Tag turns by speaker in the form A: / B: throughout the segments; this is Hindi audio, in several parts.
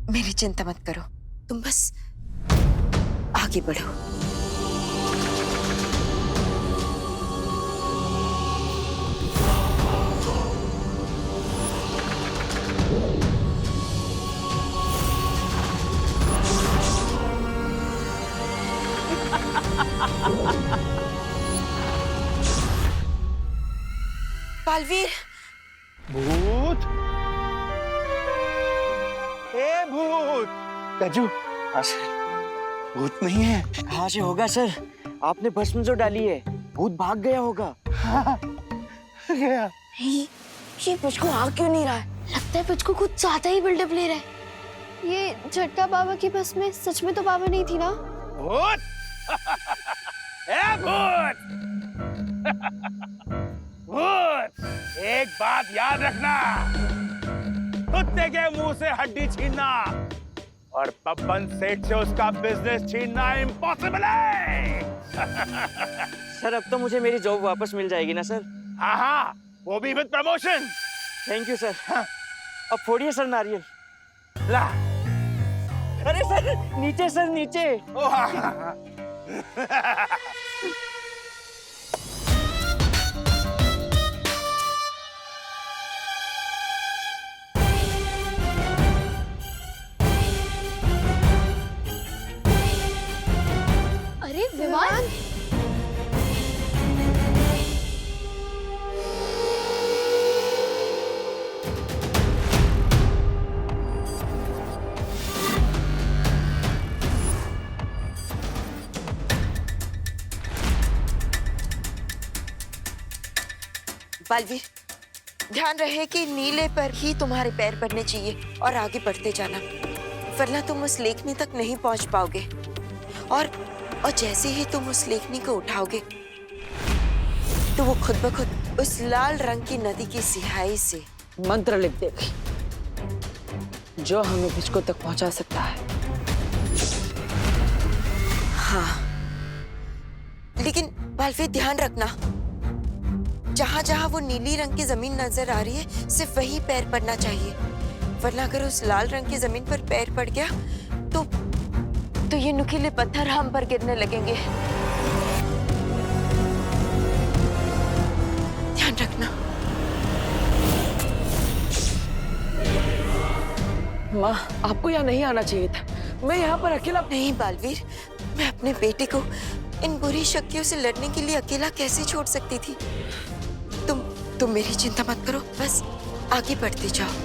A: मेरी चिंता मत करो, तुम बस आगे बढ़ो। बालवीर,
B: भूत, ए भूत।
C: गज्जू,
B: हाँ सर, भूत नहीं है।
C: कहाँ से होगा सर? आपने भस्म जो डाली है, भूत भाग गया होगा।
B: हाँ, गया।
D: ये पुचकू आ क्यों नहीं रहा है? लगता है पुचकू कुछ ज्यादा ही बिल्डअप ले रहा है। ये झटका बाबा की बस में सच में तो बाबा नहीं थी ना?
B: भूत, ए भूत, भूत, एक बात याद रखना, कुत्ते के मुंह से हड्डी छीनना और बब्बन सेठ से उसका बिजनेस छीनना इम्पॉसिबल है।
C: सर अब तो मुझे मेरी जॉब वापस मिल जाएगी ना सर?
B: हाँ हाँ, वो भी with promotion.
C: Thank you sir. अब फोड़िए सर नारियल।
B: ला।
C: अरे सर नीचे सर नीचे।
B: ओ हाँ, हाँ, हाँ।
D: अरे विमान,
A: बालवीर, ध्यान रहे कि नीले पर ही तुम्हारे पैर पड़ने चाहिए और आगे बढ़ते जाना, वरना तुम उस लेखनी तक नहीं पहुंच पाओगे। और जैसे ही तुम उस लेखनी को उठाओगे तो वो खुद ब खुद उस लाल रंग की नदी की सिहाई से
E: मंत्र लिख देगी जो हमें पुचकू तक पहुंचा सकता है।
A: हाँ, लेकिन बालवीर ध्यान रखना, जहां जहां वो नीली रंग की जमीन नजर आ रही है सिर्फ वही पैर पड़ना चाहिए, वरना अगर उस लाल रंग की जमीन पर पैर पड़ गया तो ये नुकीले पत्थर हम पर गिरने लगेंगे। ध्यान रखना।
E: माँ, आपको यहाँ नहीं आना चाहिए था। मैं यहाँ पर अकेला।
A: नहीं बालवीर, मैं अपने बेटे को इन बुरी शक्तियों से लड़ने के लिए अकेला कैसे छोड़ सकती थी? तुम मेरी चिंता मत करो, बस आगे बढ़ते जाओ।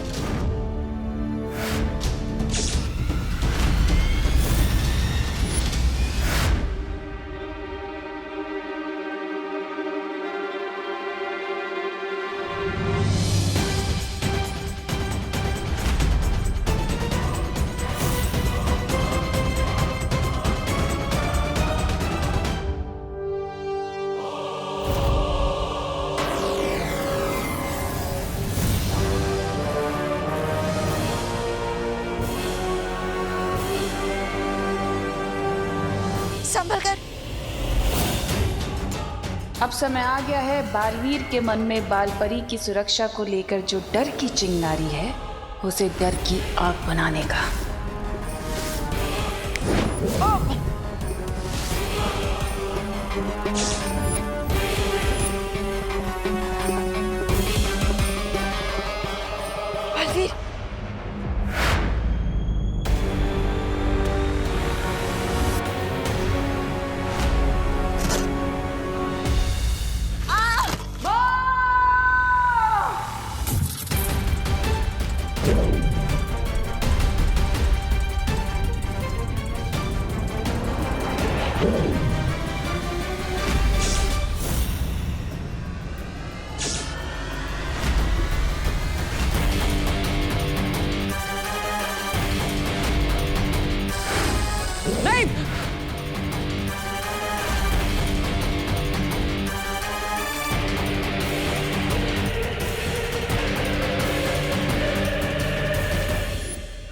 A: संभल कर।
F: अब समय आ गया है बालवीर के मन में बालपरी की सुरक्षा को लेकर जो डर की चिंगारी है उसे डर की आग बनाने का।
A: बालवीर,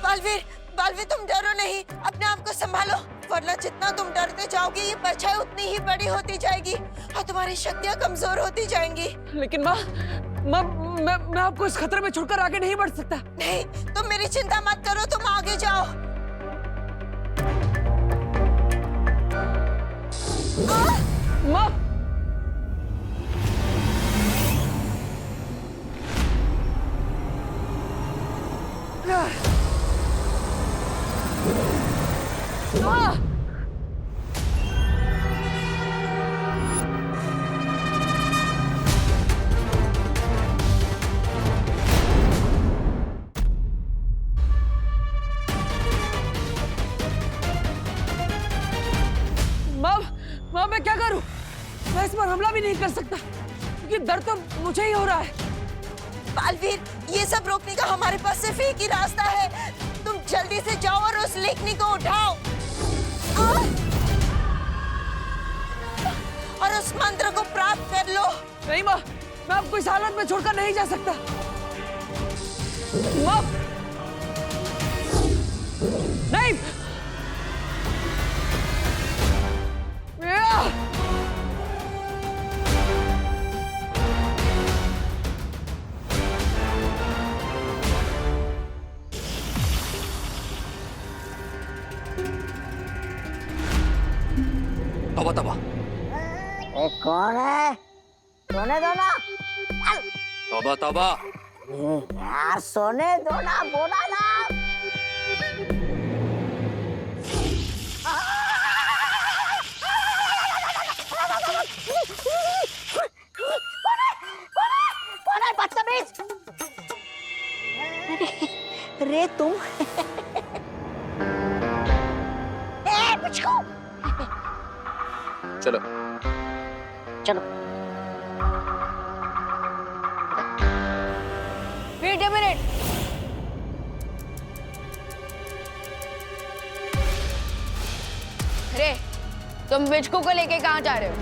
A: बालवीर, बालवीर तुम डरो नहीं, अपने आप को संभालो, वरना जितना तुम डरते जाओगे ये परछाई उतनी ही बड़ी होती जाएगी और तुम्हारी शक्तियां कमजोर होती जाएंगी।
E: लेकिन माँ, मैं आपको इस खतरे में छोड़कर आगे नहीं बढ़ सकता।
A: नहीं, तुम मेरी चिंता मत करो, तुम आगे जाओ।
E: माँ, माँ मैं क्या करूं? मैं इस पर हमला भी नहीं कर सकता क्योंकि दर्द तो मुझे ही हो रहा है।
A: बालवीर, ये सब रोकने का हमारे पास सिर्फ एक ही रास्ता है। तुम जल्दी से जाओ और उस लेखनी को उठाओ और उस मंत्र को प्राप्त कर लो।
E: नहीं माँ, मैं आपको इस हालत में छोड़कर नहीं जा सकता। माँ, नहीं।
G: तबा तबा
H: कौन है? सोने दो ना।
G: तबा तबा
H: यार सोने दो ना, बोला ना। कौन है बदतमीज? रे तुम ए पिचकू,
G: चलो
H: चलो।
D: Wait a minute. अरे तुम बिचकू को लेके कहाँ जा रहे हो?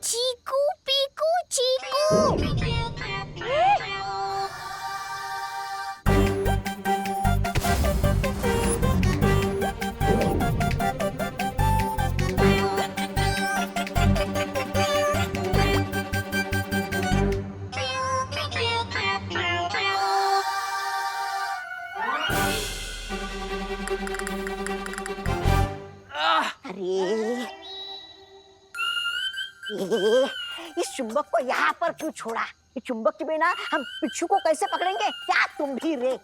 H: चीकू पीकू चीकू। इस चुंबक को यहाँ पर क्यों छोड़ा? इस चुंबक के बिना हम पिच्छू को कैसे पकड़ेंगे? क्या तुम भी रे?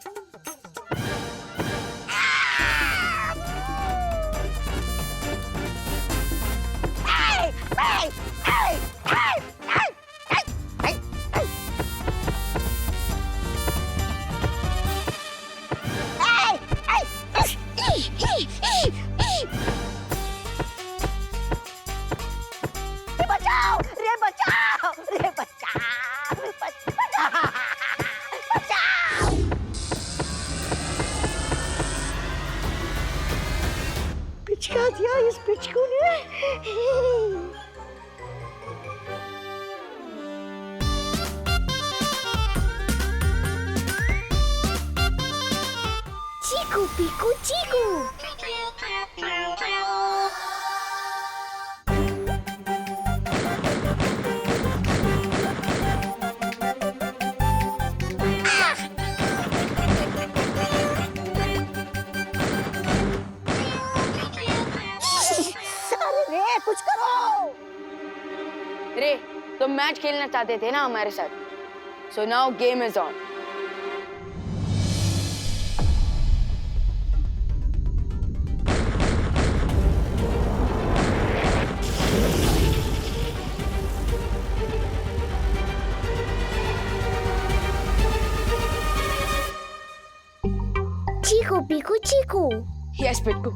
H: पिचका दिया इस पिचकू ने। चीकू पीकू चीकू। कुछ करो।
D: रे तुम मैच खेलना चाहते थे ना हमारे साथ, so now game is on.
H: Chiku Piku Chiku.
D: Yes Pittu,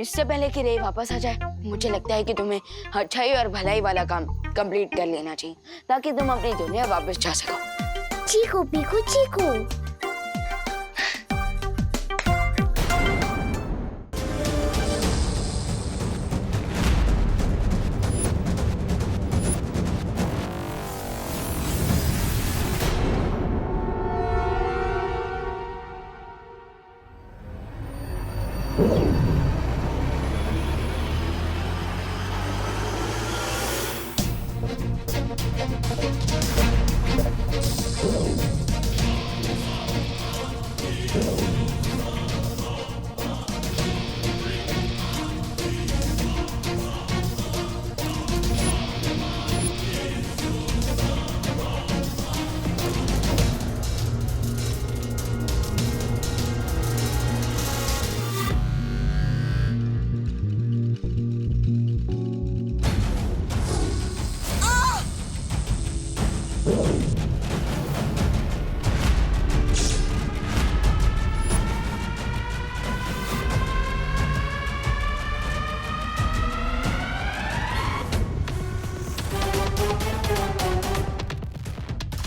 D: इससे पहले कि रे वापस आ जाए मुझे लगता है कि तुम्हें अच्छाई और भलाई वाला काम कंप्लीट कर लेना चाहिए ताकि तुम अपनी दुनिया वापस जा सको।
H: चीकू पीकू चीकू।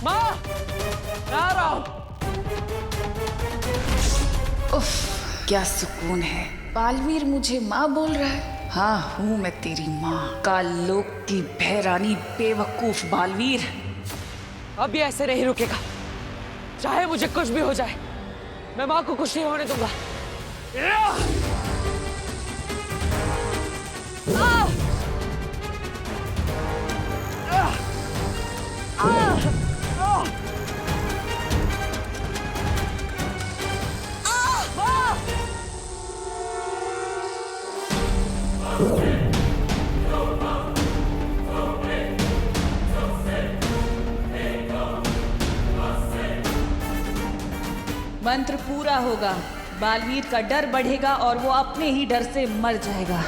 E: माँ, मैं आ रहा हूँ।
F: उफ, क्या सुकून है। बालवीर मुझे माँ बोल रहा है। हाँ, हूँ मैं तेरी माँ, कालोक की बहरानी बेवकूफ बालवीर।
E: अब ये ऐसे नहीं रुकेगा, चाहे मुझे कुछ भी हो जाए, मैं माँ को कुछ नहीं होने दूंगा।
F: मंत्र पूरा होगा, बालवीर का डर बढ़ेगा और वो अपने ही डर से मर जाएगा।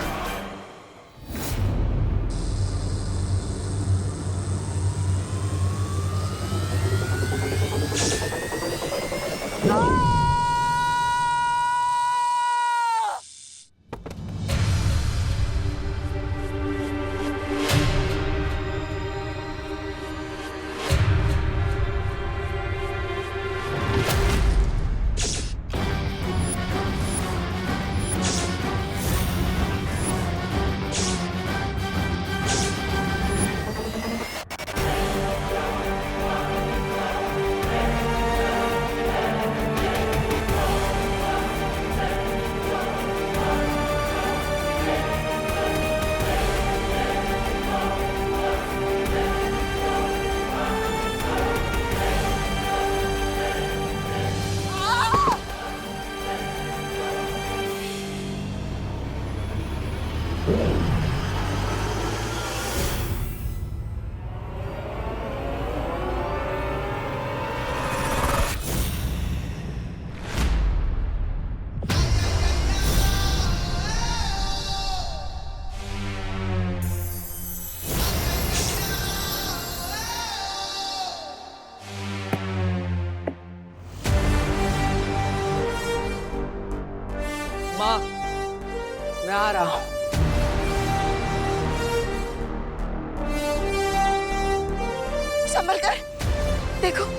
E: माँ, मैं आ रहा हूँ।
A: संभल कर देखो।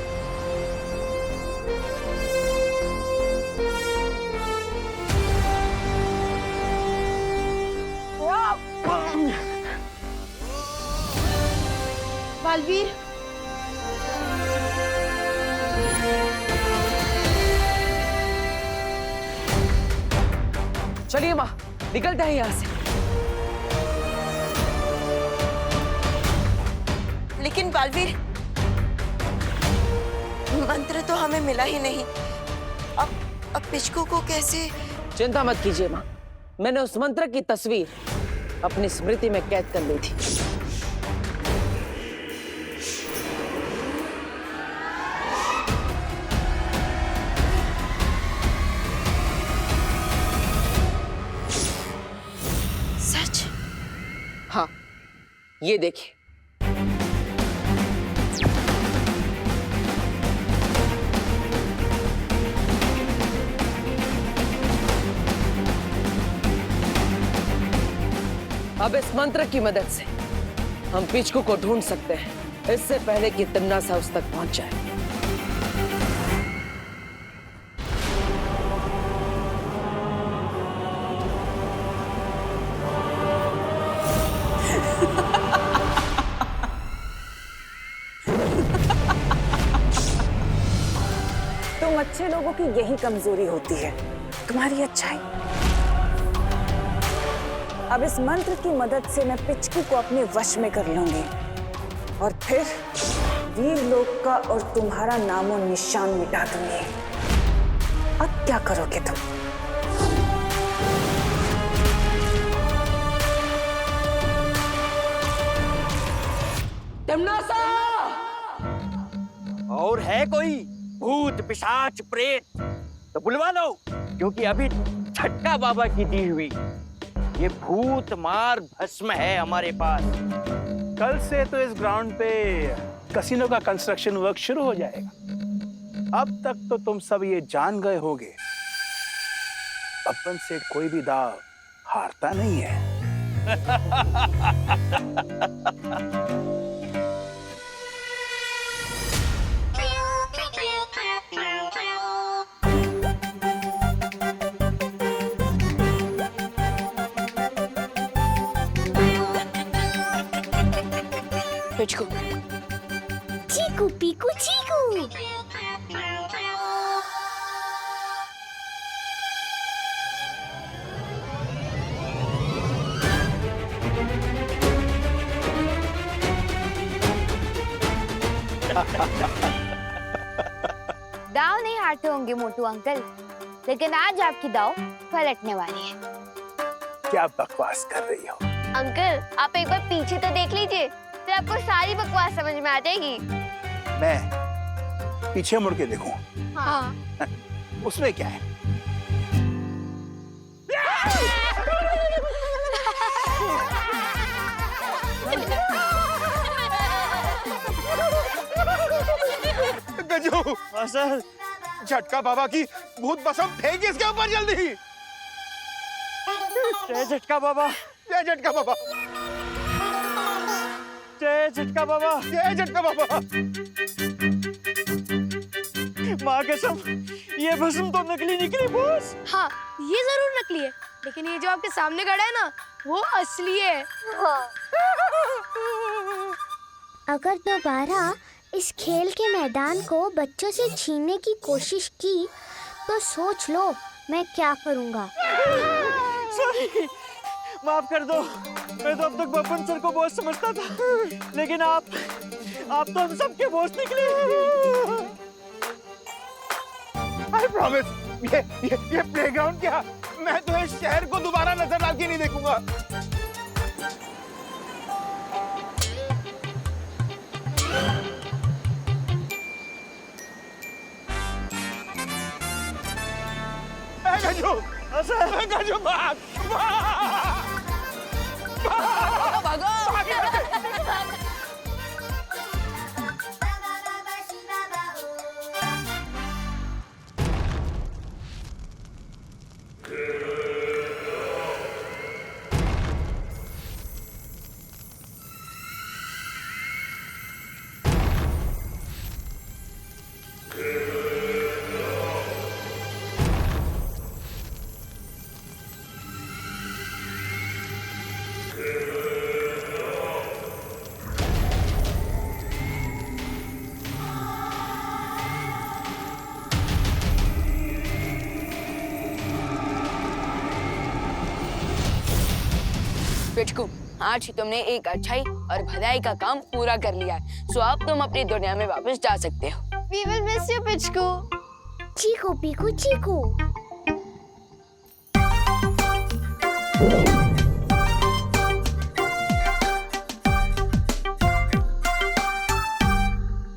D: बालवीर,
E: चलिए माँ, निकलते हैं यहाँ से।
A: लेकिन बालवीर, मंत्र तो हमें मिला ही नहीं। अब पिचकू को कैसे?
E: चिंता मत कीजिए माँ, मैंने उस मंत्र की तस्वीर अपनी स्मृति में कैद कर ली थी।
A: सच?
E: हाँ, ये देखिए। अब इस मंत्र की मदद से हम पिचकू को ढूंढ सकते हैं, इससे पहले कि तिमनासा उस तक पहुंच जाए।
I: तुम अच्छे लोगों की यही कमजोरी होती है, तुम्हारी अच्छाई। अब इस मंत्र की मदद से मैं पिचकू को अपने वश में कर लूंगी और फिर वीर लोक का और तुम्हारा नामो निशान मिटा दूंगी। अब क्या करोगे तुम?
E: तिमनासा!
C: और है कोई भूत पिशाच प्रेत तो बुलवा लो, क्योंकि अभी छठा बाबा की दी हुई ये भूत मार भस्म है हमारे पास।
B: कल से तो इस ग्राउंड पे कसिनो का कंस्ट्रक्शन वर्क शुरू हो जाएगा। अब तक तो तुम सब ये जान गए होगे, बब्बन से कोई भी दाव हारता नहीं है।
A: पिचकू,
D: चीकू पीकू चीकू।
J: दाव नहीं हारते होंगे मोटू अंकल, लेकिन आज आपकी दाव पलटने वाली है।
B: क्या बकवास कर रही हो?
J: अंकल, आप एक बार पीछे तो देख लीजिए, फिर आपको सारी बकवास समझ में आ जाएगी।
B: मैं पीछे मुड़ के देखूं?
J: हाँ।
B: उसमें क्या है?
K: गजू,
C: सर,
K: झटका बाबा की भूत भस्म फेंकी इसके ऊपर जल्दी।
C: जय झटका बाबा,
K: जय झटका बाबा,
C: जय झटका बाबा,
K: जय झटका बाबा।
C: माँ कसम, ये भस्म तो नकली निकली बॉस।
D: हाँ, ये जरूर नकली है, लेकिन ये जो आपके सामने खड़ा है ना, वो असली है।
L: अगर दोबारा इस खेल के मैदान को बच्चों से छीनने की कोशिश की तो सोच लो मैं क्या करूँगा।
C: सॉरी, माफ कर दो। मैं तो अब तक बब्बन सर को बॉस समझता था, लेकिन आप तो हम सबके बॉस निकले।
K: आई प्रॉमिस, ये प्लेग्राउंड क्या, मैं तो इस शहर को दोबारा नजर डाल के नहीं देखूंगा। गजू, गजू भाग,
E: भागो! पिचकू, आज ही तुमने एक अच्छाई और भलाई का काम पूरा कर लिया है, सो अब तुम अपनी दुनिया में वापस जा सकते हो।
D: We will miss you, पिचकू।
L: चीकू पीकू चीकू।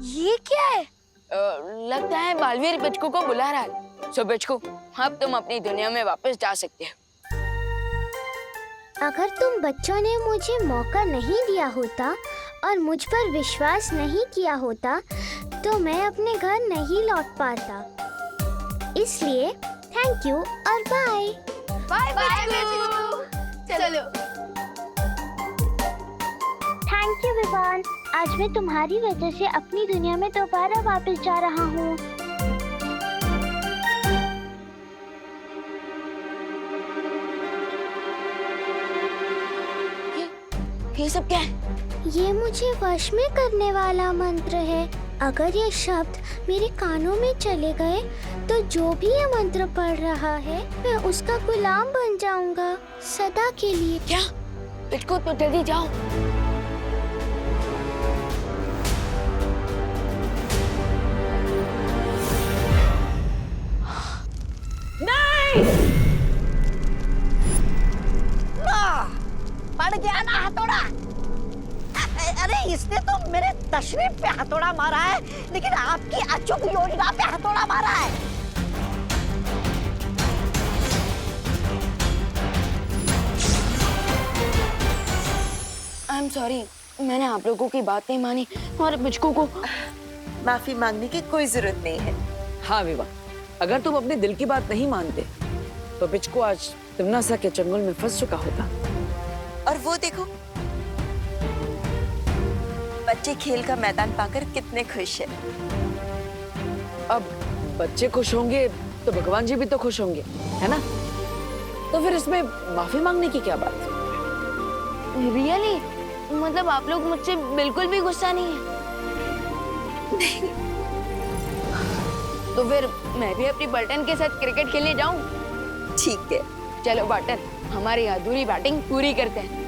D: ये क्या है?
E: लगता है बालवीर पिचकू को बुला रहा है। सो पिचकू, अब तुम अपनी दुनिया में वापस जा सकते हो।
L: अगर तुम बच्चों ने मुझे मौका नहीं दिया होता और मुझ पर विश्वास नहीं किया होता तो मैं अपने घर नहीं लौट पाता। इसलिए थैंक यू और बाय।
D: Bye bye Pichku. चलो।
L: Thank you Vivaan. आज मैं तुम्हारी वजह से अपनी दुनिया में दोबारा वापस जा रहा हूँ।
E: ये सब क्या है?
L: ये मुझे वश में करने वाला मंत्र है। अगर ये शब्द मेरे कानों में चले गए तो जो भी ये मंत्र पढ़ रहा है मैं उसका गुलाम बन जाऊंगा सदा के लिए।
E: क्या? पिचकू तो जल्दी जाओ।
H: पड़ गया ना हथौड़ा। अरे इसने तो मेरे तशरीफ पे हथौड़ा मारा है, लेकिन आपकी अचूक योजना पे हथौड़ा मारा है।
E: आई एम सॉरी, मैंने आप लोगों की बात नहीं मानी और पिचकू को
A: माफी मांगने की कोई जरूरत नहीं है।
M: हाँ विवा, अगर तुम अपने दिल की बात नहीं मानते तो पिचकू आज तिमनासा के चंगुल में फंस चुका होता।
A: और वो देखो, बच्चे खेल का मैदान पाकर कितने खुश हैं।
M: अब बच्चे खुश होंगे तो भगवान जी भी तो खुश होंगे, है ना? तो फिर इसमें माफी मांगने की क्या बात?
E: रियली? मतलब आप लोग मुझसे बिल्कुल भी गुस्सा नहीं है? तो फिर मैं भी अपनी बर्टन के साथ क्रिकेट खेलने जाऊं?
A: ठीक है,
E: चलो बर्टन, हमारी अधूरी बैटिंग पूरी करते हैं।